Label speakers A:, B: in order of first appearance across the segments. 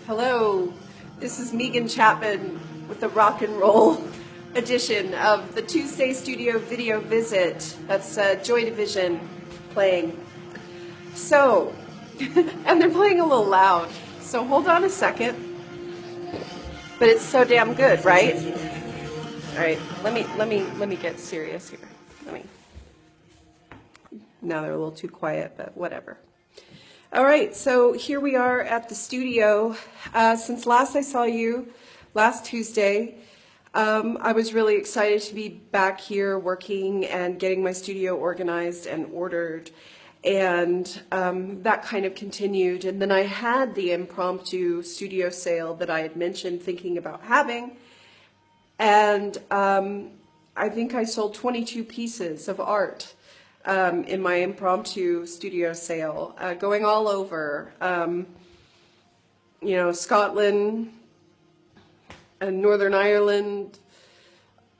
A: Hello, this is Megan Chapman with the rock and roll edition of the Tuesday Studio Video Visit. That's Joy Division playing. So, and they're playing a little loud, so hold on a second. But it's so damn good, right? All right, let me get serious here. Now they're a little too quiet, but whatever. All right, so here we are at the studio. Since last I saw you, last Tuesday, I was really excited to be back here working and getting my studio organized and ordered, and that kind of continued. And then I had the impromptu studio sale that I had mentioned thinking about having, and I think I sold 22 pieces of art in my impromptu studio sale, going all over, Scotland, Northern Ireland,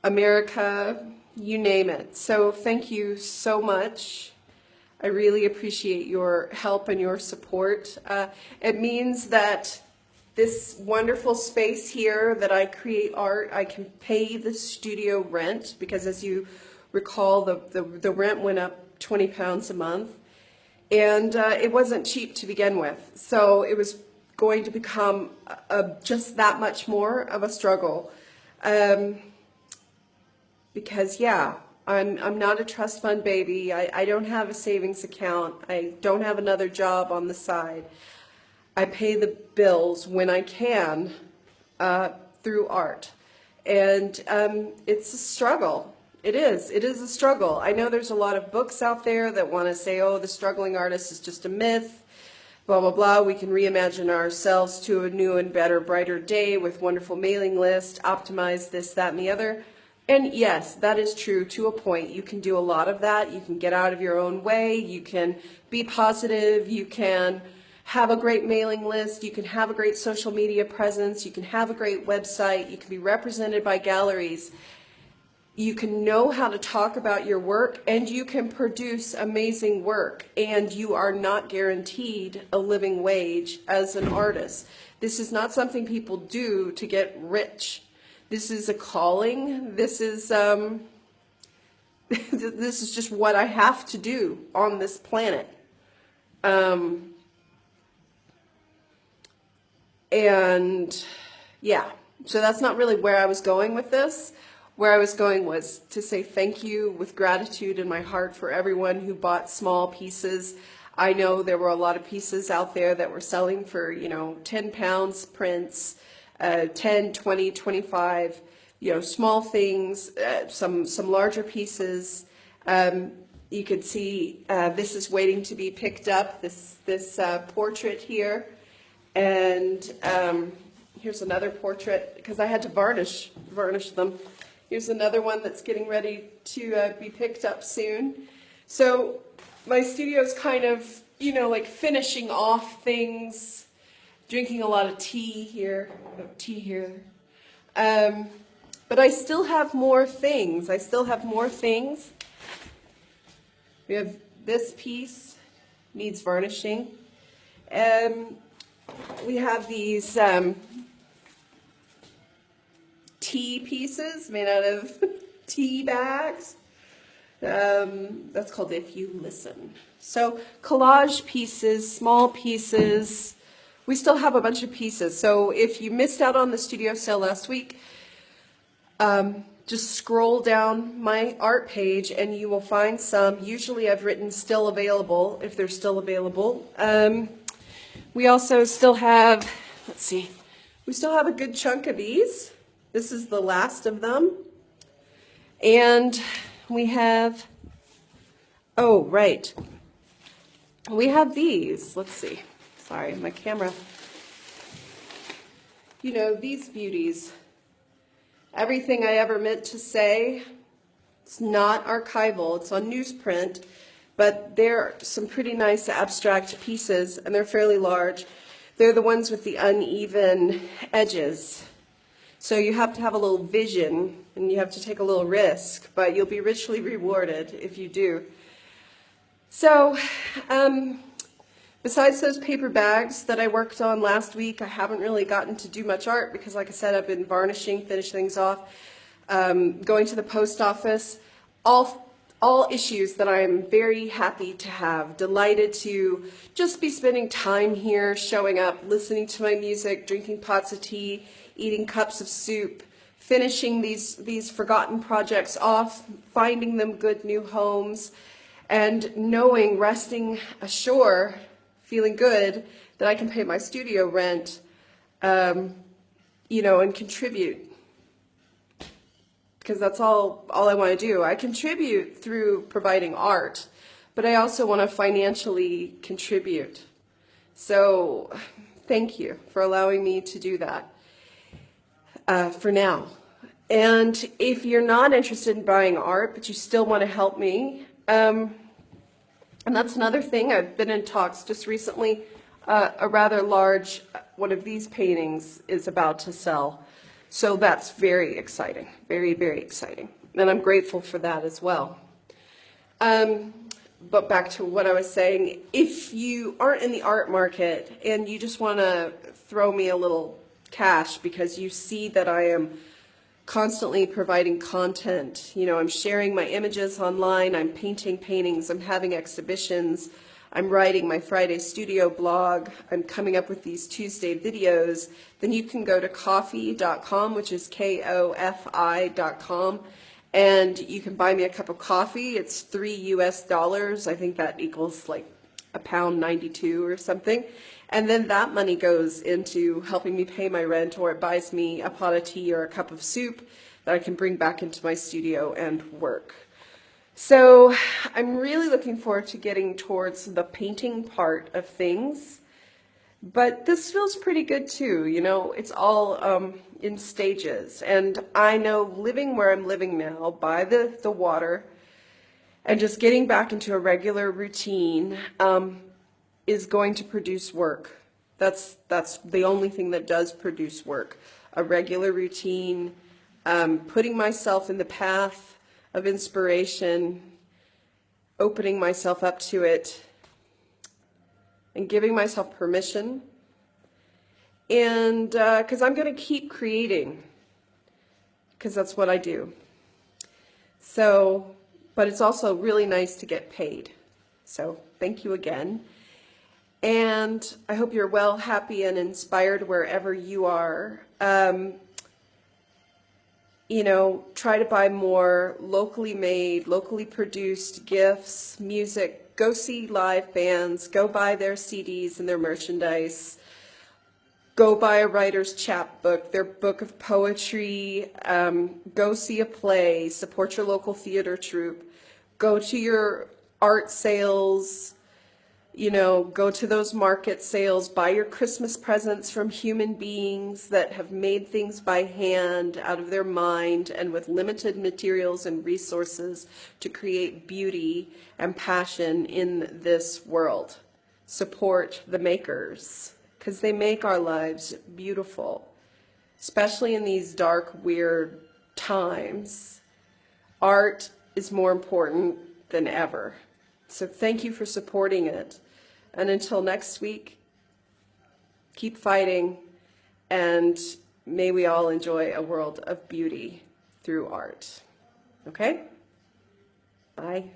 A: America, you name it. So thank you so much. I really appreciate your help and your support. It means that this wonderful space here that I create art, I can pay the studio rent, because as you recall, the rent went up £20 a month, and it wasn't cheap to begin with, so it was going to become just that much more of a struggle, because yeah, I'm not a trust fund baby. I don't have a savings account. I don't have another job on the side. I pay the bills when I can through art, and it's a struggle. It is a struggle. I know there's a lot of books out there that want to say, oh, the struggling artist is just a myth, blah, blah, blah. We can reimagine ourselves to a new and better, brighter day with wonderful mailing list, optimize this, that, and the other. And yes, that is true to a point. You can do a lot of that. You can get out of your own way. You can be positive. You can have a great mailing list. You can have a great social media presence. You can have a great website. You can be represented by galleries. You can know how to talk about your work, and you can produce amazing work, and you are not guaranteed a living wage as an artist. This is not something people do to get rich. This is a calling. This is this is just what I have to do on this planet. And yeah, so that's not really where I was going with this. Where I was going was to say thank you with gratitude in my heart for everyone who bought small pieces. I know there were a lot of pieces out there that were selling for, £10 prints, 10, 20, 25, small things, some larger pieces. You could see this is waiting to be picked up, this portrait here. And here's another portrait, because I had to varnish them. Here's another one that's getting ready to be picked up soon. So my studio's kind of, like finishing off things, drinking a lot of tea here. But I still have more things. We have this piece, needs varnishing. We have these tea pieces made out of tea bags. That's called If You Listen. So collage pieces, small pieces. We still have a bunch of pieces. So if you missed out on the studio sale last week, just scroll down my art page and you will find some. Usually I've written still available, if they're still available. We also still have, we still have a good chunk of these. This is the last of them. And we have, oh, right. We have these. Let's see. Sorry, my camera. These beauties. Everything I ever meant to say, it's not archival. It's on newsprint. But they're some pretty nice abstract pieces, and they're fairly large. They're the ones with the uneven edges. So you have to have a little vision, and you have to take a little risk, but you'll be richly rewarded if you do. So Besides those paper bags that I worked on last week, I haven't really gotten to do much art because, like I said, I've been varnishing, finish things off, going to the post office, all issues that I'm very happy to have, delighted to just be spending time here, showing up, listening to my music, drinking pots of tea, eating cups of soup, finishing these forgotten projects off, finding them good new homes, and knowing, resting ashore, feeling good that I can pay my studio rent, and contribute. Because that's all I want to do. I contribute through providing art, but I also want to financially contribute. So thank you for allowing me to do that for now. And if you're not interested in buying art, but you still want to help me, and that's another thing, I've been in talks just recently, a rather large, one of these paintings is about to sell. So that's very exciting, very, very exciting. And I'm grateful for that as well. But back to what I was saying, if you aren't in the art market and you just want to throw me a little cash because you see that I am constantly providing content, I'm sharing my images online, I'm painting paintings, I'm having exhibitions, I'm writing my Friday studio blog, I'm coming up with these Tuesday videos, then you can go to ko-fi.com, which is KOFI.com, and you can buy me a cup of coffee. It's $3 US. I think that equals like £1.92 or something. And then that money goes into helping me pay my rent, or it buys me a pot of tea or a cup of soup that I can bring back into my studio and work. So I'm really looking forward to getting towards the painting part of things, but this feels pretty good too. It's all in stages, and I know living where I'm living now by the water and just getting back into a regular routine is going to produce work. That's the only thing that does produce work, a regular routine, putting myself in the path of inspiration, opening myself up to it, and giving myself permission. And because I'm going to keep creating, because that's what I do. So, but it's also really nice to get paid. So thank you again. And I hope you're well, happy, and inspired wherever you are. Try to buy more locally made, locally produced gifts, music. Go see live bands. Go buy their CDs and their merchandise. Go buy a writer's chapbook, their book of poetry. Go see a play. Support your local theater troupe. Go to your art sales. Go to those market sales, buy your Christmas presents from human beings that have made things by hand out of their mind and with limited materials and resources to create beauty and passion in this world. Support the makers, because they make our lives beautiful, especially in these dark, weird times. Art is more important than ever. So thank you for supporting it. And until next week, keep fighting, and may we all enjoy a world of beauty through art. Okay? Bye.